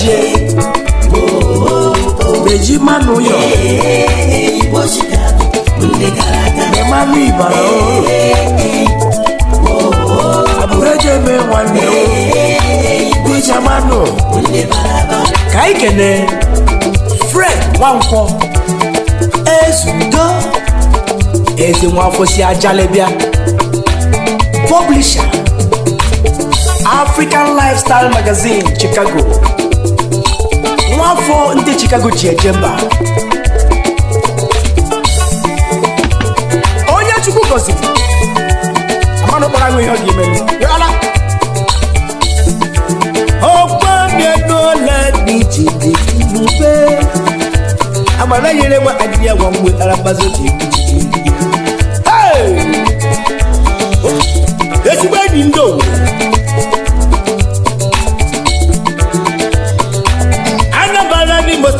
Oje Beji Manuyo Manu Ibara Abureje me wane Beji Manu Kaikene Fred Wanko Ezudo Ezi Mwafosi Ajalebia Publisher African Lifestyle Magazine Chicago Mwafo Nde Chicago Jemba Onya Chukwu Gosi Amano Parango Yogi Menu Yola Okwa no let me chidi Mube Amala Yele wa Adia Wamwe Arabazo Chidi Hey Esi Wadi Ndo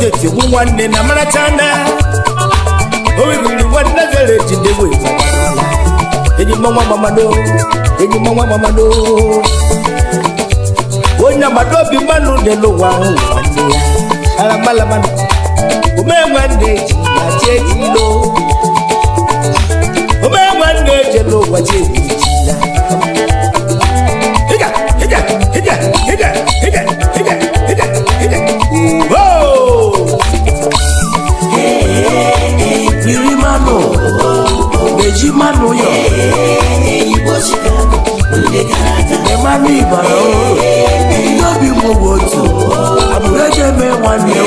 State one in Amaratana. Oh, we really want the village in the way. Any mama do, any mama do. When Namado be manu de no one. Alamalaman. Woman one day, I take you low. Woman one day, you know what you need. Beji Manu yo Manu Ibara Yo bi mo wotu Abureje me wane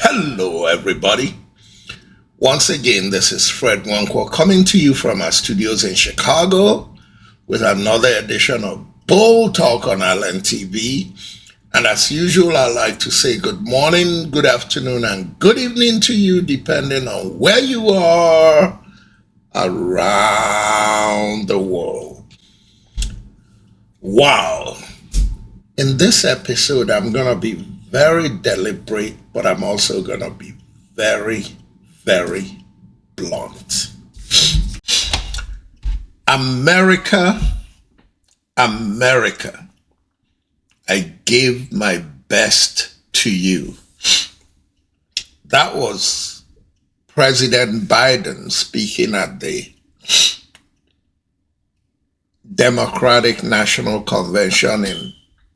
Hello everybody. Once again, this is Fred Wanko coming to you from our studios in Chicago with another edition of Bold Talk on Island TV. And as usual, I like to say good morning, good afternoon, and good evening to you, depending on where you are around the world. Wow. In this episode, I'm going to be very deliberate, but I'm also going to be very, very blunt. America, I gave my best to you. That was President Biden speaking at the Democratic National Convention in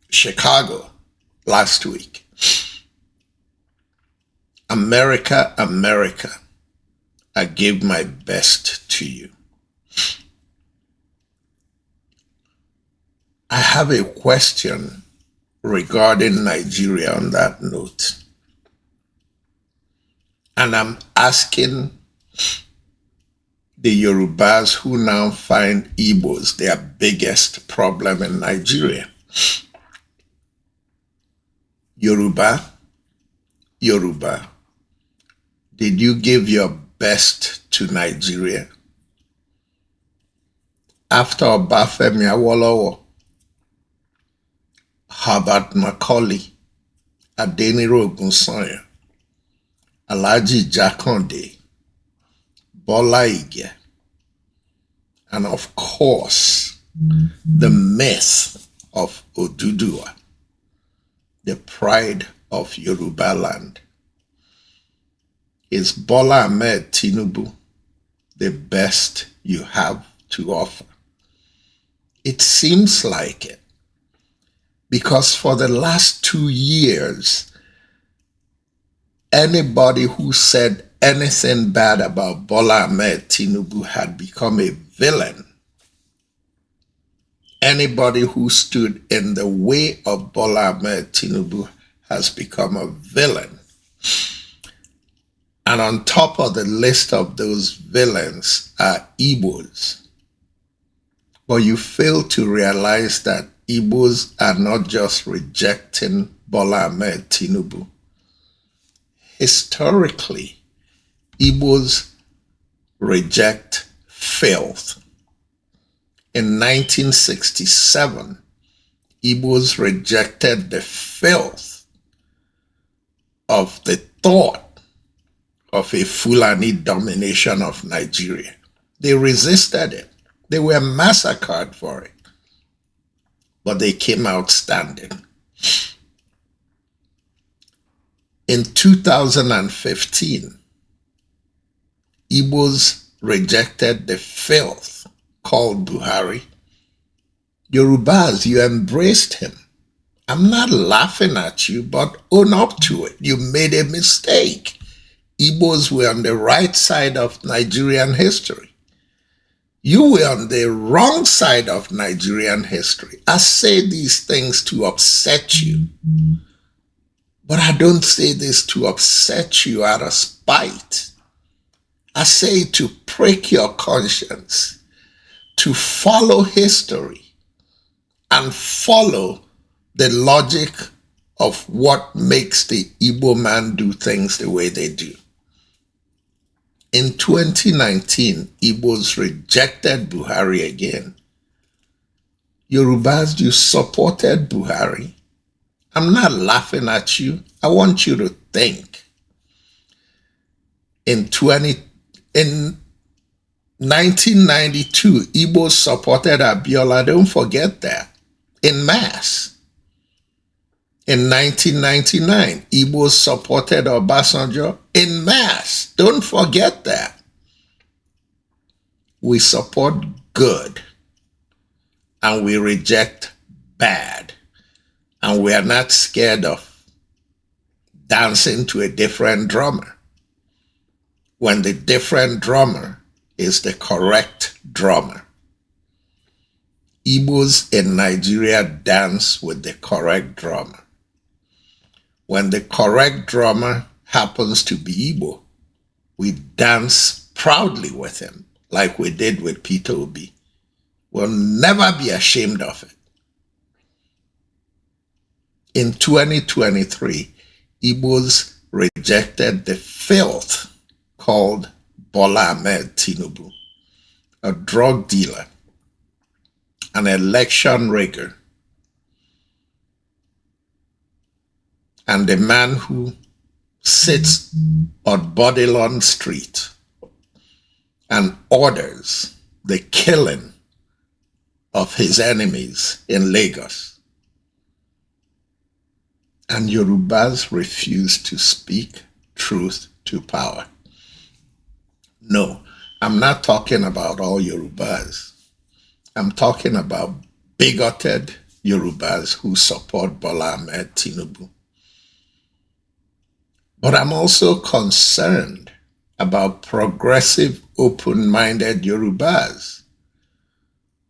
Chicago last week. America, I gave my best to you. I have a question regarding Nigeria on that note. And I'm asking the Yorubas who now find Igbos their biggest problem in Nigeria. Yoruba, did you give your best to Nigeria? After Obafemi Awolowo, Herbert Macaulay, Adeniro Ogunsanya, Alhaji Jakande, Bola Ige, and of course, the myth of Oduduwa, the pride of Yoruba land. Is Bola Ahmed Tinubu the best you have to offer? It seems like it. Because for the last 2 years, anybody who said anything bad about Bola Ahmed Tinubu had become a villain. Anybody who stood in the way of Bola Ahmed Tinubu has become a villain. And on top of the list of those villains are Igbos. But you fail to realize that Igbos are not just rejecting Bola Ahmed Tinubu. Historically, Igbos reject filth. In 1967, Igbos rejected the filth of the thought of a Fulani domination of Nigeria. They resisted it. They were massacred for it. But they came out standing. In 2015, Igbos rejected the filth called Buhari. Yorubas, you embraced him. I'm not laughing at you, but own up to it. You made a mistake. Igbos were on the right side of Nigerian history. You were on the wrong side of Nigerian history. I say these things to upset you, but I don't say this to upset you out of spite. I say it to prick your conscience, to follow history and follow the logic of what makes the Igbo man do things the way they do. In 2019, Igbos rejected Buhari again. Yorubas, you supported Buhari. I'm not laughing at you. I want you to think. In 1992, Igbos supported Abiola. Don't forget that. In mass. In 1999, Igbos supported Obasanjo in mass. Don't forget that. We support good and we reject bad. And we are not scared of dancing to a different drummer when the different drummer is the correct drummer. Igbos in Nigeria dance with the correct drummer. When the correct drummer happens to be Igbo, we dance proudly with him, like we did with Peter Obi. We'll never be ashamed of it. In 2023, Igbos rejected the filth called Bola Ahmed Tinubu, a drug dealer, an election rigger, and the man who sits on Bodilon Street and orders the killing of his enemies in Lagos. And Yorubas refuse to speak truth to power. No, I'm not talking about all Yorubas. I'm talking about bigoted Yorubas who support Bola Ahmed Tinubu. But I'm also concerned about progressive, open-minded Yorubas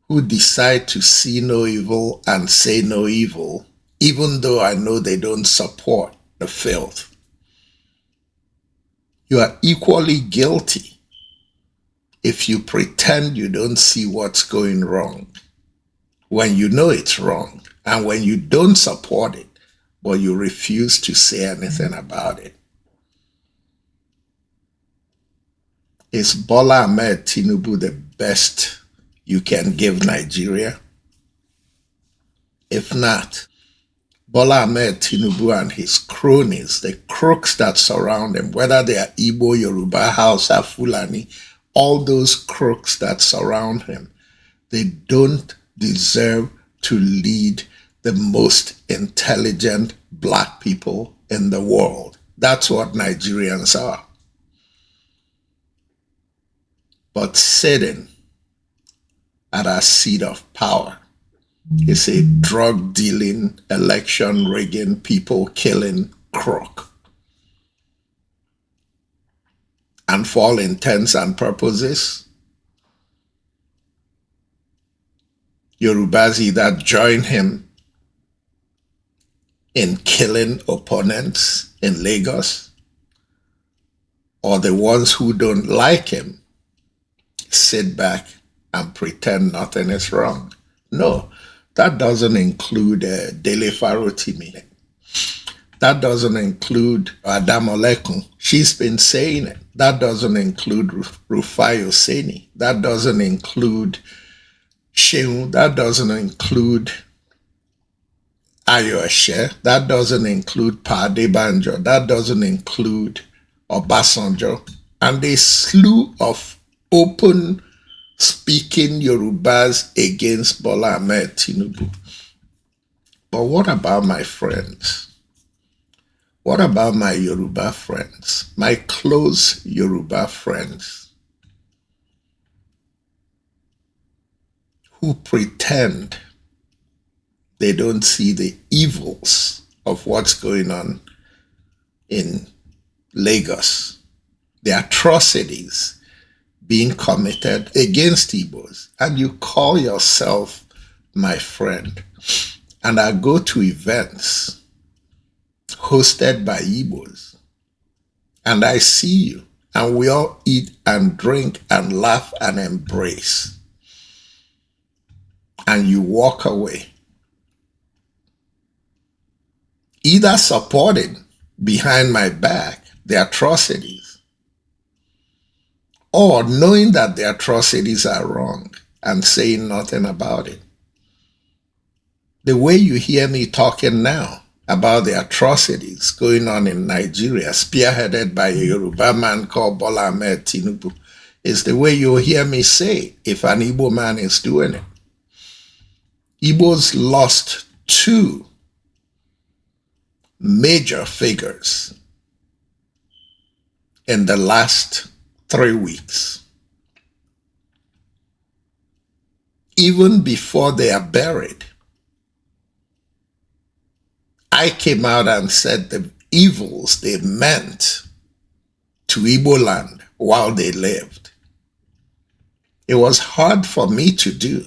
who decide to see no evil and say no evil, even though I know they don't support the filth. You are equally guilty if you pretend you don't see what's going wrong when you know it's wrong, and when you don't support it, but you refuse to say anything about it. Is Bola Ahmed Tinubu the best you can give Nigeria? If not, Bola Ahmed Tinubu and his cronies, the crooks that surround him, whether they are Igbo, Yoruba, Hausa, Fulani, all those crooks that surround him, they don't deserve to lead the most intelligent black people in the world. That's what Nigerians are. But sitting at a seat of power is a drug-dealing, election-rigging, people-killing crook. And for all intents and purposes, Yorubas either join him in killing opponents in Lagos, or the ones who don't like him sit back and pretend nothing is wrong. No, that doesn't include Dele Farotimi. That doesn't include Adamolekun. She's been saying it. That doesn't include Rufai Oseni. That doesn't include Shehu. That doesn't include Ayo Eshe. That doesn't include Pade Banjo. That doesn't include Obasanjo, and a slew of open speaking Yorubas against Bola Ahmed Tinubu. But what about my friends? What about my Yoruba friends, my close Yoruba friends who pretend they don't see the evils of what's going on in Lagos, the atrocities being committed against Igbos, and you call yourself my friend, and I go to events hosted by Igbos, and I see you, and we all eat and drink and laugh and embrace, and you walk away, either supporting behind my back the atrocities, or knowing that the atrocities are wrong and saying nothing about it. The way you hear me talking now about the atrocities going on in Nigeria, spearheaded by a Yoruba man called Bola Ahmed Tinubu, is the way you'll hear me say if an Igbo man is doing it. Igbos lost 2 major figures in the last 3 weeks. Even before they are buried, I came out and said the evils they meant to Igbo land while they lived. It was hard for me to do,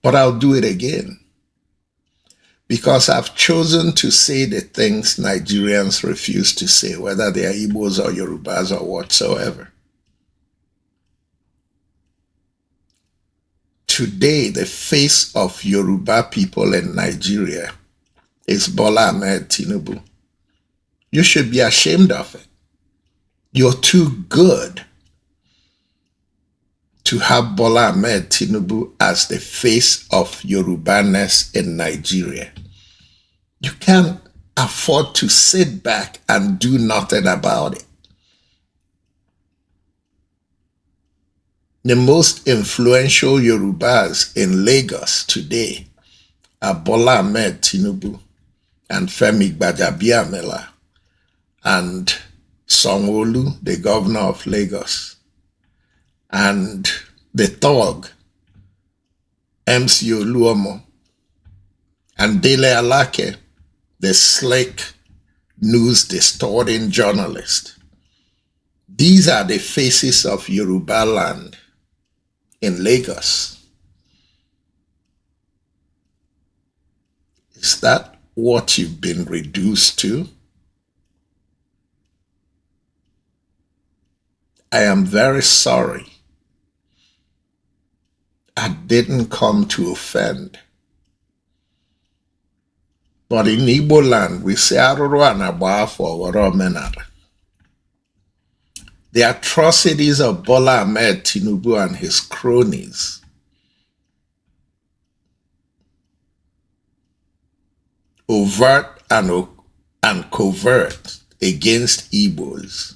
but I'll do it again, because I've chosen to say the things Nigerians refuse to say, whether they are Igbos or Yorubas or whatsoever. Today, the face of Yoruba people in Nigeria is Bola Ahmed Tinubu. You should be ashamed of it. You're too good to have Bola Ahmed Tinubu as the face of Yorubaness in Nigeria. You can't afford to sit back and do nothing about it. The most influential Yorubas in Lagos today are Bola Ahmed Tinubu and Femi Gbajabiamila and Sanwo-Olu, the governor of Lagos, and the thug MC Oluomo, and Dele Alake, the slick news distorting journalist. These are the faces of Yoruba land in Lagos. Is that what you've been reduced to? I am very sorry. I didn't come to offend. But in Igbo land, we say arụrụ a na-agba afọ were omenala. The atrocities of Bola Ahmed Tinubu and his cronies overt and covert against Igbos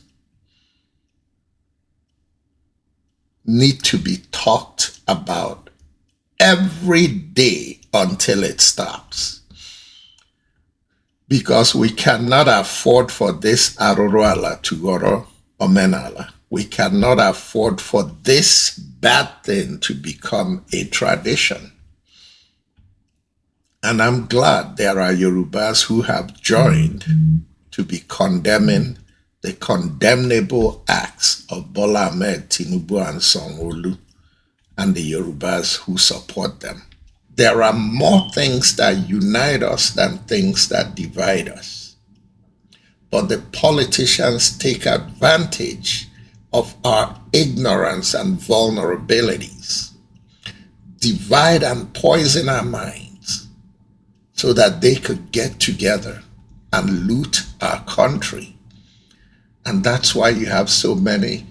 need to be talked about every day until it stops. Because we cannot afford for this Aruruala to go Omenala. We cannot afford for this bad thing to become a tradition. And I'm glad there are Yorubas who have joined to be condemning the condemnable acts of Bola Ahmed Tinubu and Sanwo-Olu and the Yorubas who support them. There are more things that unite us than things that divide us. But the politicians take advantage of our ignorance and vulnerabilities, divide and poison our minds so that they could get together and loot our country. And that's why you have so many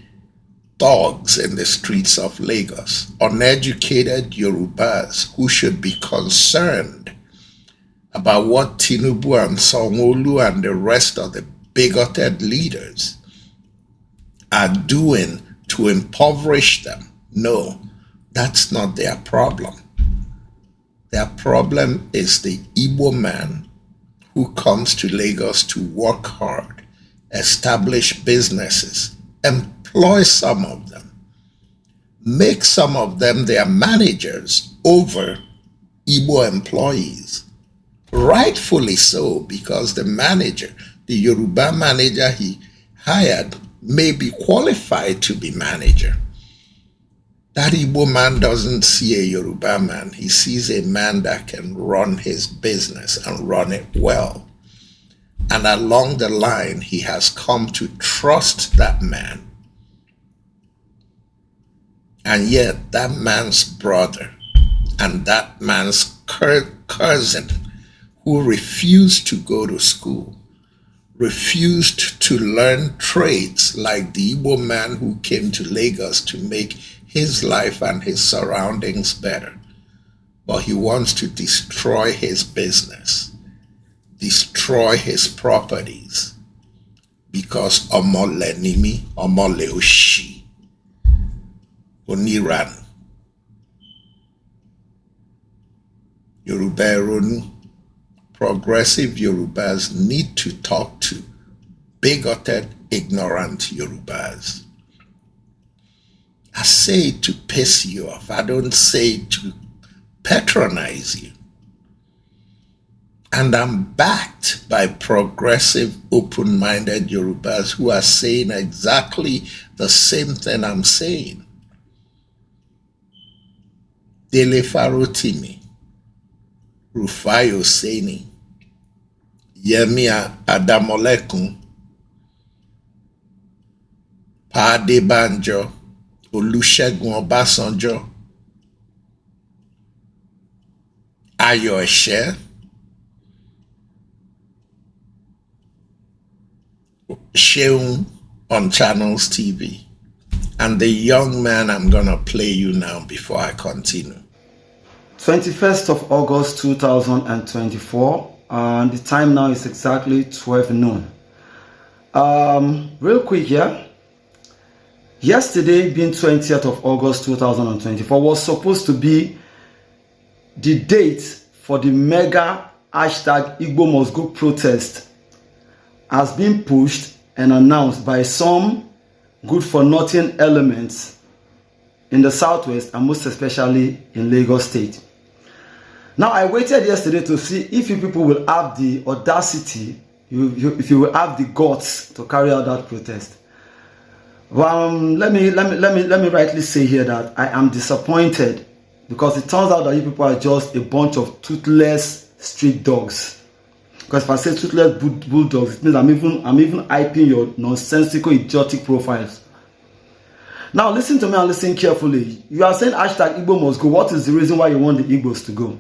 thugs in the streets of Lagos, uneducated Yorubas who should be concerned about what Tinubu and Sanwo-Olu and the rest of the bigoted leaders are doing to impoverish them. No, that's not their problem. Their problem is the Igbo man who comes to Lagos to work hard, establish businesses, employ some of them, make some of them their managers over Igbo employees. Rightfully so, because the manager, the Yoruba manager he hired, may be qualified to be manager. That Igbo man doesn't see a Yoruba man. He sees a man that can run his business and run it well. And along the line, he has come to trust that man. And yet that man's brother and that man's cousin, who refused to go to school, refused to learn trades like the Igbo man who came to Lagos to make his life and his surroundings better. But he wants to destroy his business, destroy his properties, because Omole Nimi, Omole Oshi, Oniran, Yoruba Eronu. Progressive Yorubas need to talk to bigoted, ignorant Yorubas. I say it to piss you off. I don't say it to patronize you. And I'm backed by progressive, open-minded Yorubas who are saying exactly the same thing I'm saying. Dele Farotimi, Rufai Oseni, Yemi Adamolekun, Pa Adebanjo, Olusegun Obasanjo, Ayo Eshe, Sheun on Channels TV, and the young man I'm gonna play you now before I continue. 21st of August 2024, and the time now is exactly 12 noon. Real quick here, yesterday being 20th of August 2024 was supposed to be the date for the mega hashtag Igbo Must Go protest, has been pushed and announced by some good-for-nothing elements in the southwest and most especially in Lagos State. Now, I waited yesterday to see if you people will have the audacity, if you will have the guts to carry out that protest. Well, let me rightly say here that I am disappointed, because it turns out that you people are just a bunch of toothless street dogs. Because if I say toothless bulldogs, it means I'm even hyping your nonsensical, idiotic profiles. Now, listen to me and listen carefully. You are saying hashtag Igbo must go. What is the reason why you want the Igbos to go?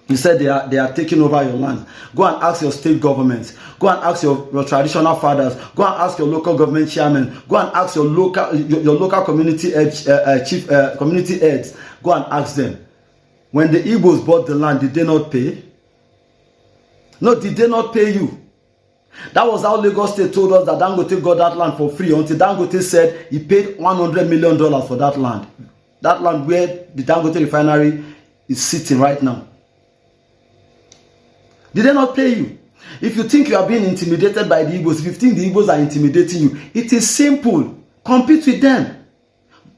You said they are taking over your land. Go and ask your state governments. Go and ask your traditional fathers. Go and ask your local government chairman. Go and ask your local community community heads. Go and ask them. When the Igbos bought the land, did they not pay? No, did they not pay you? That was how Lagos State told us that Dangote got that land for free, until Dangote said he paid $100 million for that land. That land where the Dangote refinery is sitting right now. Did they not pay you? If you think you are being intimidated by the Igbos, if you think the Igbos are intimidating you, it is simple. Compete with them.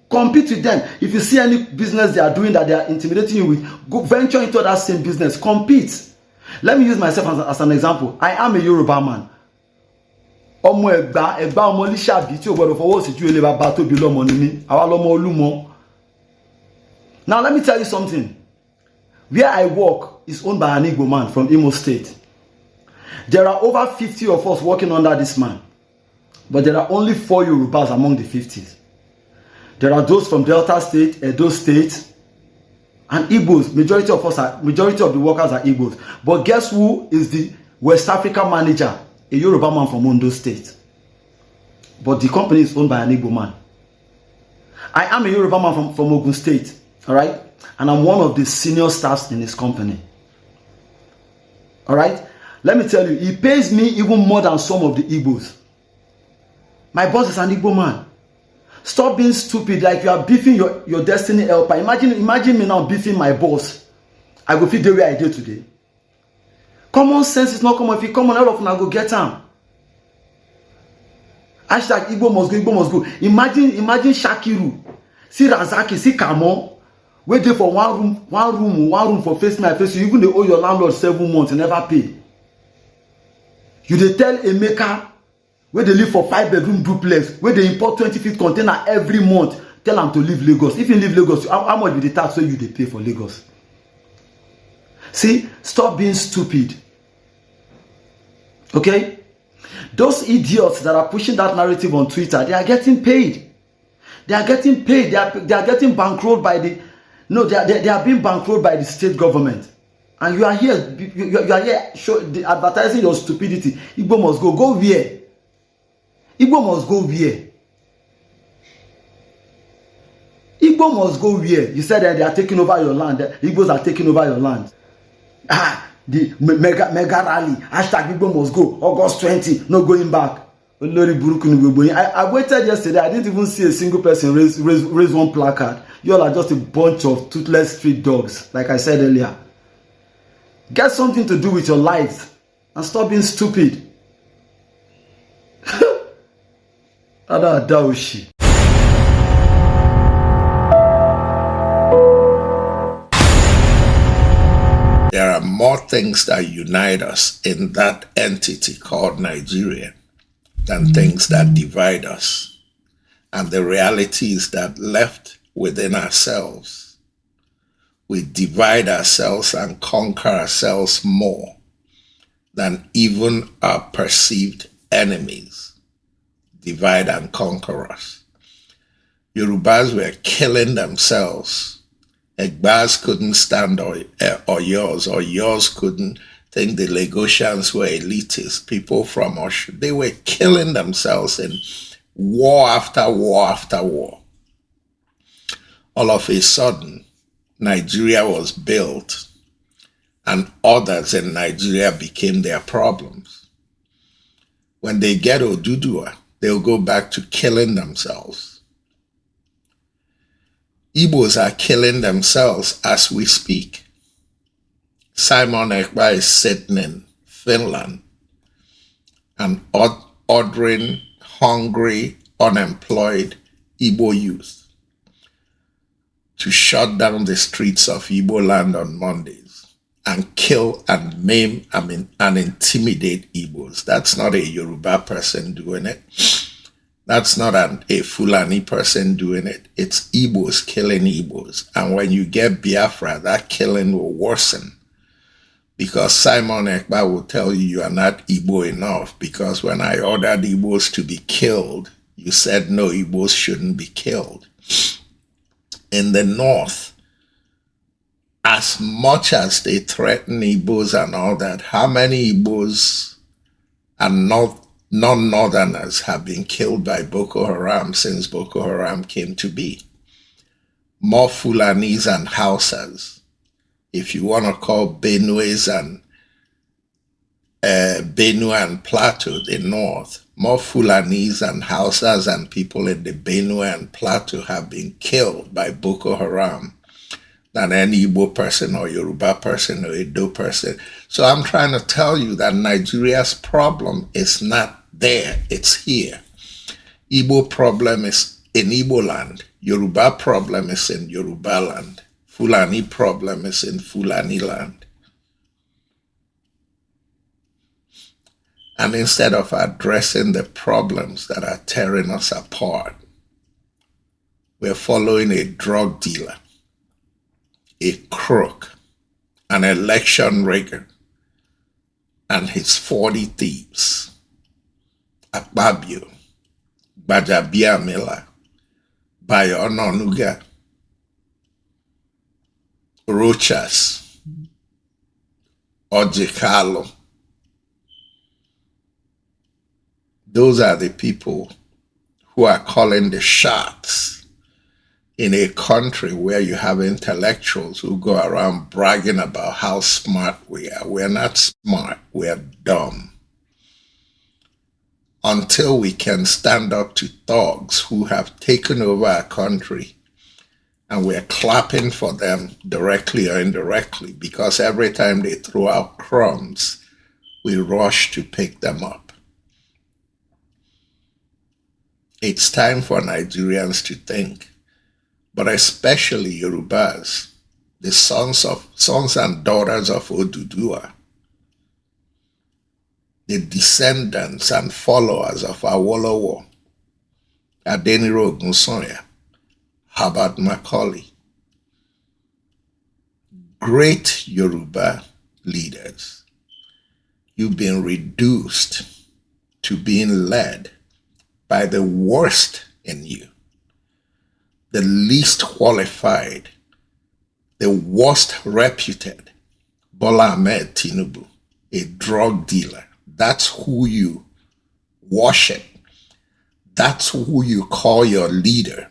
Compete with them. If you see any business they are doing that they are intimidating you with, go venture into that same business. Compete. Let me use myself as an example. I am a Yoruba man. Ọmọ Ẹ̀gbá ọmọ Lísàbí tí ó gbọ́dọ̀ fọwọ́ sí ju ilé bàbá tó bí lọ́mọ ni mí. Àwa lọ́mọ Olúmọ. Now let me tell you something. Where I work is owned by an Igbo man from Imo State. There are over 50 of us working under this man. But there are only 4 Yorubas among the 50s. There are those from Delta State, Edo State, and Igbos. Majority of the workers are Igbos. But guess who is the West Africa manager? A Yoruba man from Ondo State. But the company is owned by an Igbo man. I am a Yoruba man from Ogun State. Alright? And I'm one of the senior staffs in this company. Alright? Let me tell you, he pays me even more than some of the Igbos. My boss is an Igbo man. Stop being stupid like you are beefing your destiny helper. Imagine me now beefing my boss. I go fit the way I did today. Common sense is not common. If you come on, all of them, I go get them. Hashtag Igbo must go, Igbo must go. Imagine Shakiru, see Razaki, see Kamo, wait there for one room for face my face. You even they owe your landlord 7 months and never pay. You dey tell Emeka, where they live for 5-bedroom duplex, where they import 20-feet container every month, tell them to leave Lagos. If you leave Lagos, how much will the tax wey you dey pay for Lagos? See, stop being stupid. Okay? Those idiots that are pushing that narrative on Twitter, they are getting paid. They are getting paid. They are getting bankrolled by the... No, they are being bankrolled by the state government. And you are here, you are here advertising your stupidity. Igbo must go. Go where? Igbo must go where? Igbo must go where? You said that they are taking over your land. The Igbos are taking over your land. The mega rally. Hashtag Igbo must go. August 20. No going back. I waited yesterday. I didn't even see a single person raise one placard. You all are just a bunch of toothless street dogs, like I said earlier. Get something to do with your life and stop being stupid. Adaushi. There are more things that unite us in that entity called Nigeria than things that divide us. And the reality is that left within ourselves, we divide ourselves and conquer ourselves more than even our perceived enemies divide and conquer us. Yorubas were killing themselves. Egbas couldn't stand or yours couldn't think the Lagosians were elitists, people from Osh. They were killing themselves in war after war after war. All of a sudden, Nigeria was built and others in Nigeria became their problems. When they get Oduduwa, they'll go back to killing themselves. Igbos are killing themselves as we speak. Simon Ekpa is sitting in Finland and ordering hungry, unemployed Igbo youth to shut down the streets of Igbo land on Mondays and kill and maim and intimidate Igbos. That's not a Yoruba person doing it. That's not a Fulani person doing it. It's Igbos killing Igbos. And when you get Biafra, that killing will worsen. Because Simon Ekpa will tell you are not Igbo enough. Because when I ordered Igbos to be killed, you said no, Igbos shouldn't be killed. In the north, as much as they threaten Igbos and all that, how many Igbos and non-Northerners have been killed by Boko Haram since Boko Haram came to be? More Fulanis and Hausas. If you want to call Benues and Benue and Plateau the north, more Fulanis and Hausas and people in the Benue and Plateau have been killed by Boko Haram than any Igbo person or Yoruba person or Edo person. So I'm trying to tell you that Nigeria's problem is not there, it's here. Igbo problem is in Igbo land. Yoruba problem is in Yoruba land. Fulani problem is in Fulani land. And instead of addressing the problems that are tearing us apart, we're following a drug dealer, a crook, an election rigger, and his 40 thieves. Akpabio, Gbajabiamila, Bayo Ononuga, Rochas, Ojikalo. Those are the people who are calling the shots in a country where you have intellectuals who go around bragging about how smart we are. We're not smart, we're dumb. Until we can stand up to thugs who have taken over our country, and we're clapping for them directly or indirectly, because every time they throw out crumbs, we rush to pick them up. It's time for Nigerians to think, but especially Yorubas, the sons and daughters of Oduduwa, the descendants and followers of Awolowo, Adeniro Ogunsanya, Herbert Macaulay, great Yoruba leaders. You've been reduced to being led by the worst in you, the least qualified, the worst reputed, Bola Ahmed Tinubu, a drug dealer. That's who you worship. That's who you call your leader.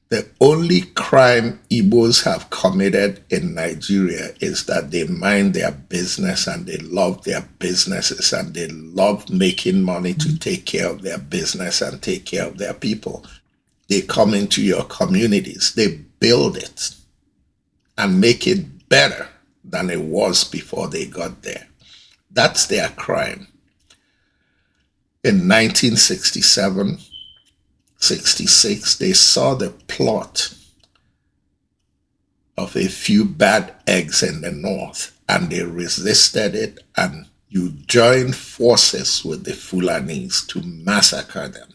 The only crime Igbos have committed in Nigeria is that they mind their business and they love their businesses and they love making money to take care of their business and take care of their people. They come into your communities, they build it and make it better than it was before they got there. That's their crime. In 1967, 66, they saw the plot of a few bad eggs in the north and they resisted it, and you joined forces with the Fulanis to massacre them.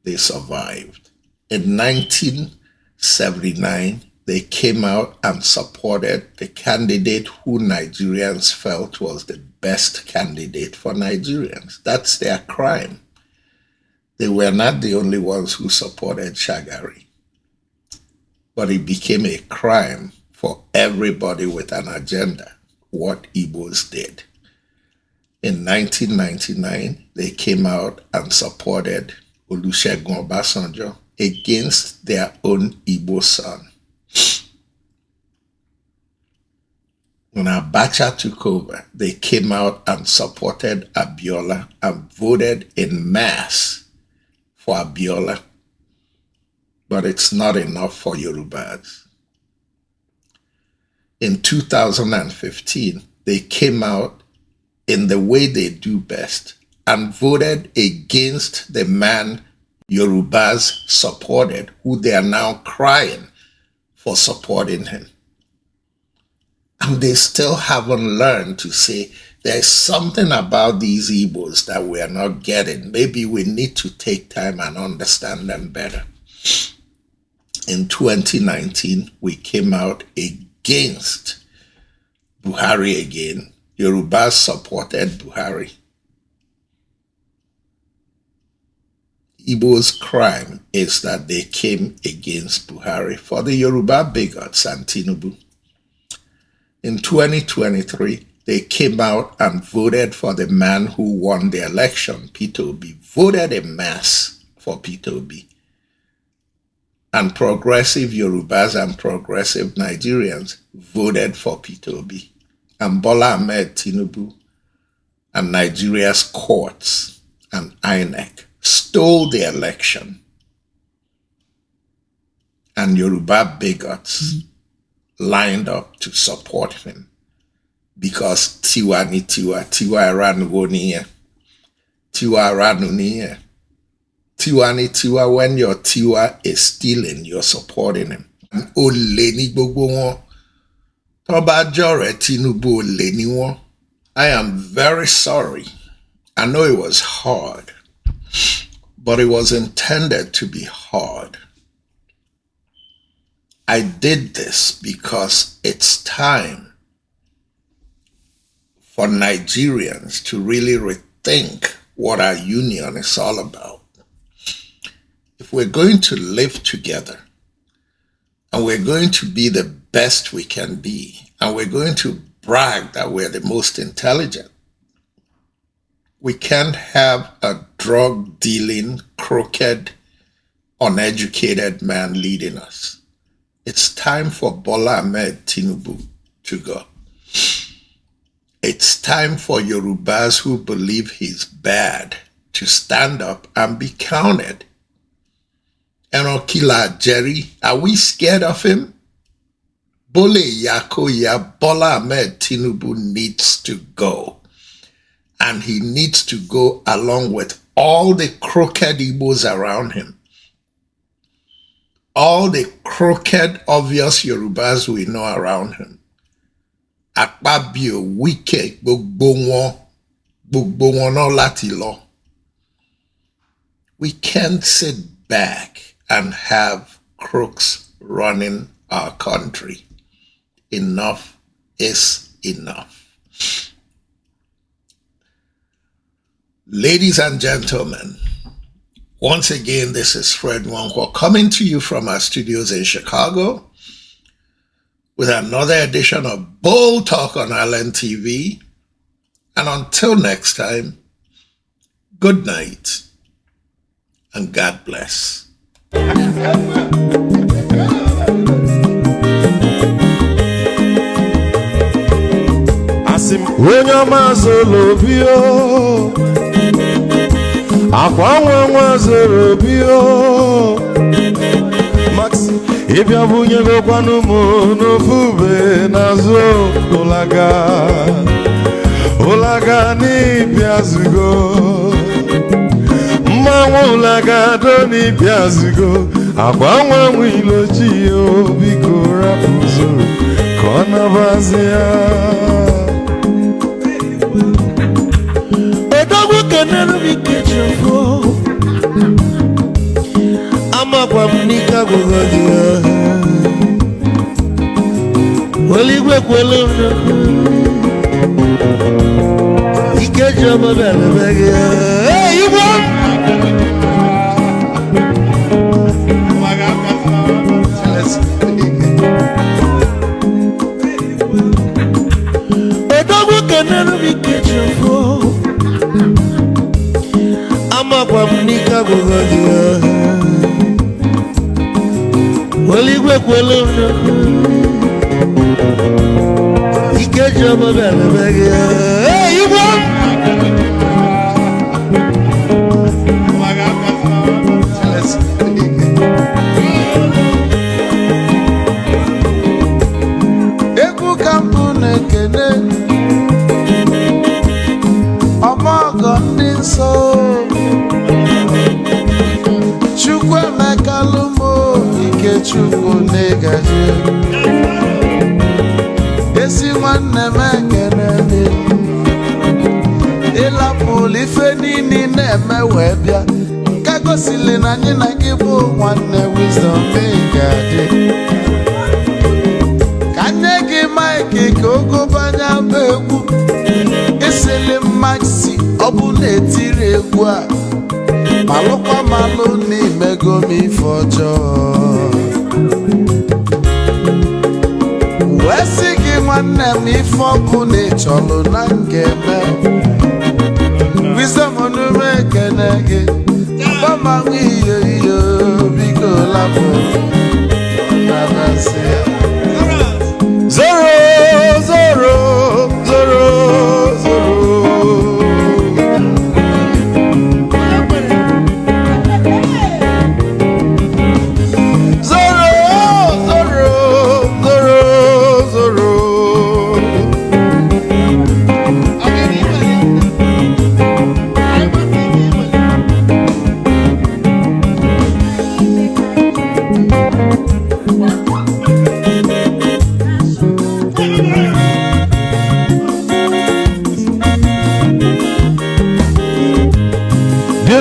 They survived. In 1979, they came out and supported the candidate who Nigerians felt was the best candidate for Nigerians. That's their crime. They were not the only ones who supported Shagari, but it became a crime for everybody with an agenda, what Igbos did. In 1999, they came out and supported Olusegun Obasanjo against their own Igbo son. When Abacha took over, they came out and supported Abiola and voted in mass for Abiola. But it's not enough for Yorubas. In 2015, they came out in the way they do best and voted against the man Yorubas supported, who they are now crying for supporting him. And they still haven't learned to say, there's something about these Igbos that we are not getting. Maybe we need to take time and understand them better. In 2019, we came out against Buhari again. Yorubas supported Buhari. Igbo's crime is that they came against Buhari for the Yoruba bigots and Tinubu. In 2023, they came out and voted for the man who won the election, Peter Obi, voted en masse for Peter Obi. And progressive Yorubas and progressive Nigerians voted for Peter Obi. And Bola Ahmed Tinubu and Nigeria's courts and INEC stole the election. And Yoruba bigots lined up to support him because Tiwa ni Tiwa, Tiwa Aranu niye, Tiwa Aranu niye. Tiwa ni Tiwa, when your Tiwa is stealing, you're supporting him. Ole ni gbogbo wọn. Tó bá jọ̀rẹ́ Tinubu ole ni wọn. I am very sorry. I know it was hard, but it was intended to be hard. I did this because it's time for Nigerians to really rethink what our union is all about. If we're going to live together and we're going to be the best we can be and we're going to brag that we're the most intelligent, we can't have a drug-dealing, crooked uneducated man leading us. It's time for Bola Ahmed Tinubu to go. It's time for Yorubas who believe he's bad to stand up and be counted. Enokila Jerry, are we scared of him? Bole Yakoya, Bola Ahmed Tinubu needs to go. And he needs to go along with all the crooked Igbos around him. All the crooked, obvious Yorubas we know around him. Akpabio, Wike, Gbogbo won no lati lo. We can't sit back and have crooks running our country. Enough is enough. Ladies and gentlemen, once again, this is Fred Nwankwo coming to you from our studios in Chicago with another edition of Bold Talk on Island TV. And until next time, good night and God bless. Akwa nwa zero bio Max ibia bunye go kwanu mo no fube nazo ulaga ni biazugo mma ulaga do ni biazugo akwa nwa mwilochi o biko rapuzo kona bazia Never be kitchen for I'm a Guamnica Gogadia. Well, you work well he catch up a bag. Hey, you want? A dog can never be kitchen for Guamnica Gogadia. Well, you work well he catch up a bag. Hey, you want? Eku Kampune Kene Omogo Ninso Chukwu negaji esi nwanne m ekene ịlapụlụ ife niile na-eme wee bịa ka gosili na anyị na gị bụ nwanne wisdom ga-adị ka nye gị maịkị ka ogobanya bụ egwu esili mmaksi ọ bụ na-etiri egwu a malụkwa malụ n'imego m ife ọjọọ wee sị gị nwanne m ife ọkụ na ịchọlụ na ngeme wisdom onume ekene gị gbamanwụ iyo iyo biko lapụ na basị zoro zoro zoro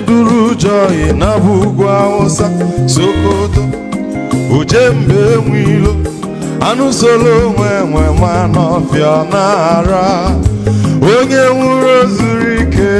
Duru joy na bugwa osa Sokoto Ujembe mwilo Anu solo mwe manofia nara Onye nwuro zurike